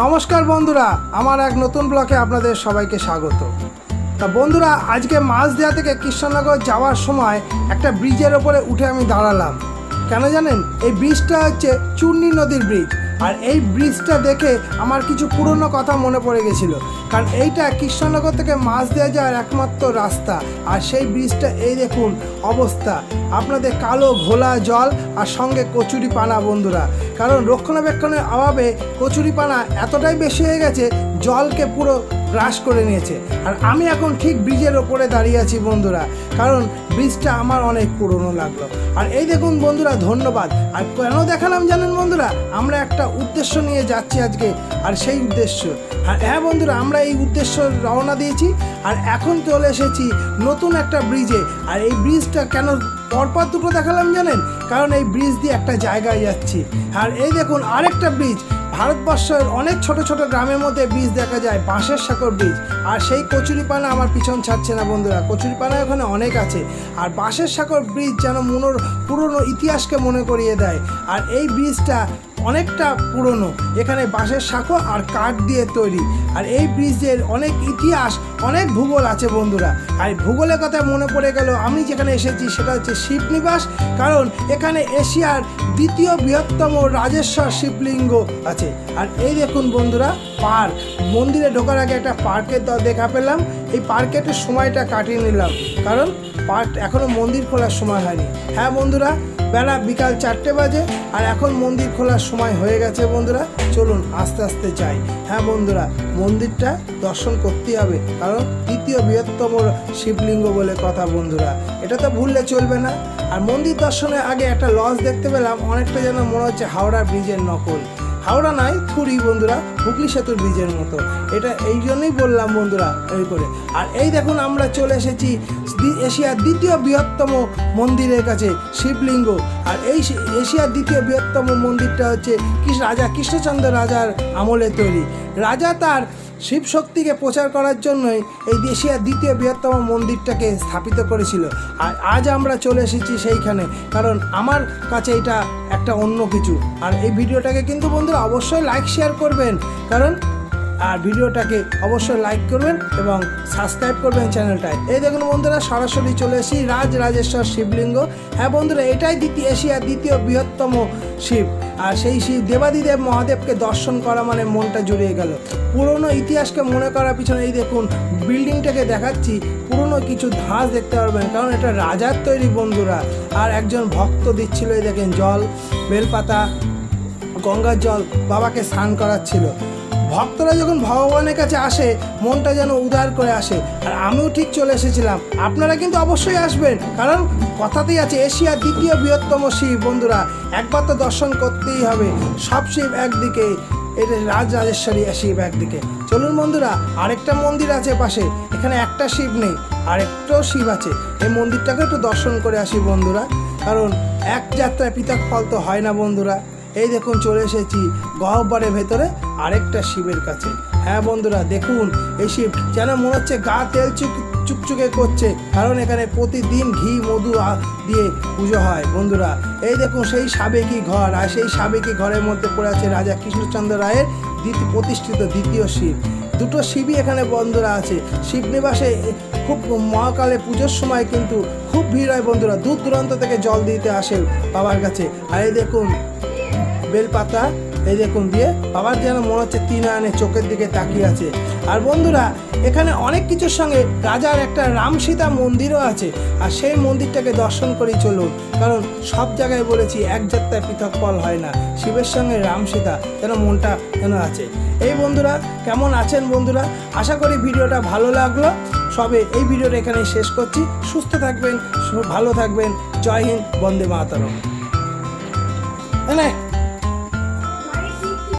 নমস্কার বন্ধুরা, আমার এক নতুন ব্লগে আপনাদের সবাইকে স্বাগত। তা বন্ধুরা, আজকে মাঝদিয়া থেকে কৃষ্ণনগর যাওয়ার সময় একটা ব্রিজের ওপরে উঠে আমি দাঁড়ালাম। কেন জানেন? এই ব্রিজটা হচ্ছে চূর্ণী নদীর ব্রিজ। আর এই ব্রিজটা দেখে আমার কিছু পুরনো কথা মনে পড়ে গেছিলো, কারণ এইটা কৃষ্ণনগর থেকে মাঝদিয়া যাওয়ার একমাত্র রাস্তা। আর সেই ব্রিজটা এই দেখুন অবস্থা, আপনাদের কালো ঘোলা জল আর সঙ্গে কচুরি পানা বন্ধুরা। কারণ রক্ষণাবেক্ষণের অভাবে কচুরি পানা এতটাই বেশি হয়ে গেছে, জলকে পুরো গ্রাস করে নিয়েছে। আর আমি এখন ঠিক ব্রিজের ওপরে দাঁড়িয়ে আছি বন্ধুরা, কারণ ব্রিজটা আমার অনেক পুরনো লাগলো। আর এই দেখুন বন্ধুরা, ধন্যবাদ। আর কেন দেখালাম জানেন বন্ধুরা? আমরা একটা উদ্দেশ্য নিয়ে যাচ্ছি আজকে, আর সেই উদ্দেশ্য, হ্যাঁ বন্ধুরা, আমরা এই উদ্দেশ্য রওনা দিয়েছি। আর এখন চলে এসেছি নতুন একটা ব্রিজে। আর এই ব্রিজটা কেন পরপর দুটো দেখালাম জানেন? কারণ এই ব্রিজ দিয়ে একটা জায়গায় যাচ্ছি। আর এই দেখুন আরেকটা ব্রিজ। ভারতবর্ষের অনেক ছোট ছোট গ্রামের মধ্যে ব্রিজ দেখা যায়, বাঁশের সাঁকর ব্রিজ। আর সেই কচুরিপানা আমার পিছন ছাড়ছে না বন্ধুরা, কচুরিপানা ওখানে অনেক আছে। আর বাঁশের সাঁকর ব্রিজ যেন পুরনো ইতিহাসকে মনে করিয়ে দেয়। আর এই ব্রিজটা অনেকটা পুরনো, এখানে বাঁশের সাঁকো আর কাঠ দিয়ে তৈরি। আর এই ব্রিজের অনেক ইতিহাস, অনেক ভূগোল আছে বন্ধুরা। আর ভূগোলের কথা মনে পড়ে গেল, আমি যেখানে এসেছি সেটা হচ্ছে শিবনিবাস। কারণ এখানে এশিয়ার দ্বিতীয় বৃহত্তম রাজেশ্বর শিবলিঙ্গ আছে। আর এই দেখুন বন্ধুরা পার্ক, মন্দিরে ঢোকার আগে একটা পার্কের দেখা পেলাম। এই পার্কে একটু সময়টা কাটিয়ে নিলাম, কারণ পার্ক এখনও মন্দির খোলার সময় হয়নি। হ্যাঁ বন্ধুরা, বেলা বিকাল 4টে বাজে, আর এখন মন্দির খোলার সময় হয়ে গেছে বন্ধুরা। চলুন আস্তে আস্তে যাই। হ্যাঁ বন্ধুরা, মন্দিরটা দর্শন করতেই হবে, কারণ দ্বিতীয় বৃহত্তম শিবলিঙ্গ বলে কথা বন্ধুরা, এটা তো ভুললে চলবে না। আর মন্দির দর্শনের আগে একটা লজ দেখতে পেলাম, অনেকটা যেন মনে হচ্ছে হাওড়া ব্রিজের নকল। হাওড়া নয়, থুরি বন্ধুরা, হুগলি সেতুর ব্রিজের মতো। এটা এই জন্যই বললাম বন্ধুরা এই করে। আর এই দেখুন আমরা চলে এসেছি এশিয়ার দ্বিতীয় বৃহত্তম মন্দিরের কাছে, শিবলিঙ্গ। আর এই এশিয়ার দ্বিতীয় বৃহত্তম মন্দিরটা হচ্ছে রাজা কৃষ্ণচন্দ্র রাজার আমলে তৈরি। রাজা তার শিব শক্তিকে প্রচার করার জন্যই এই এশিয়ার দ্বিতীয় বৃহত্তম মন্দিরটাকে স্থাপিত করেছিল। আর আজ আমরা চলে এসেছি সেইখানে, কারণ আমার কাছে এটা একটা অন্য কিছু। আর এই ভিডিওটাকে কিন্তু বন্ধুরা অবশ্যই লাইক শেয়ার করবেন, কারণ আর ভিডিওটাকে অবশ্যই লাইক করবেন এবং সাবস্ক্রাইব করবেন চ্যানেলটায়। এই দেখুন বন্ধুরা, সরাসরি চলে এসেছি রাজরাজেশ্বর শিবলিঙ্গ। হ্যাঁ বন্ধুরা, এটাই এশিয়ার দ্বিতীয় বৃহত্তম শিব। আর সেই শিব দেবাদিদেব মহাদেবকে দর্শন করা মানে মনটা জুড়িয়ে গেল। পুরনো ইতিহাসকে মনে করার পিছনে এই দেখুন বিল্ডিংটাকে দেখাচ্ছি, পুরনো কিছু ধাঁচ দেখতে পারবেন, কারণ এটা রাজার তৈরি বন্ধুরা। আর একজন ভক্ত দিচ্ছিল, এই দেখেন জল, বেলপাতা, গঙ্গার জল বাবাকে স্নান করাচ্ছিল। ভক্তরা যখন ভগবানের কাছে আসে, মনটা যেন উদার করে আসে। আর আমিও ঠিক চলে এসেছিলাম, আপনারা কিন্তু অবশ্যই আসবেন, কারণ কথাতেই আছে এশিয়ার দ্বিতীয় বৃহত্তম শিব বন্ধুরা, একবার তো দর্শন করতেই হবে। সব শিব একদিকে, এটা রাজরাজেশ্বরী শিব একদিকে। চলুন বন্ধুরা, আরেকটা মন্দির আছে পাশে, এখানে একটা শিব নেই, আরেকটাও শিব আছে। এই মন্দিরটাকে একটু দর্শন করে আসি বন্ধুরা, কারণ এক যাত্রায় পৃথক ফল তো হয় না বন্ধুরা। এই দেখুন চলে এসেছি গহ্বরের ভেতরে আরেকটা শিবের কাছে। হ্যাঁ বন্ধুরা, দেখুন এই শিব যেন মনে হচ্ছে গা তেল চুকচুকে করছে, কারণ এখানে প্রতিদিন ঘি মধু দিয়ে পুজো হয় বন্ধুরা। এই দেখুন সেই সাবেকি ঘর, আর সেই সাবেকি ঘরের মধ্যে পড়ে আছে রাজা কৃষ্ণচন্দ্র রায়ের প্রতিষ্ঠিত দ্বিতীয় শিব। দুটো শিবই এখানে বন্ধুরা আছে। শিবনিবাসে খুব মহাকালে পুজোর সময় কিন্তু খুব ভিড় হয় বন্ধুরা, দূর দূরান্ত থেকে জল দিতে আসে বাবার কাছে। আর এই দেখুন বেলপাতা, এই দেখুন দিয়ে বাবার যেন মনে হচ্ছে তিন আনে চোখের দিকে তাকিয়ে আছে। আর বন্ধুরা, এখানে অনেক কিছুর সঙ্গে রাজার একটা রাম সীতা মন্দিরও আছে। আর সেই মন্দিরটাকে দর্শন করেই চলুন, কারণ সব জায়গায় বলেছি এক যাত্রায় পৃথক ফল হয় না। শিবের সঙ্গে রাম সীতা যেন মনটা যেন আছে। এই বন্ধুরা কেমন আছেন বন্ধুরা? আশা করি ভিডিওটা ভালো লাগলো। সবে এই ভিডিওটা এখানে শেষ করছি। সুস্থ থাকবেন, ভালো থাকবেন। জয় হিন্দ, বন্দে মাতরম।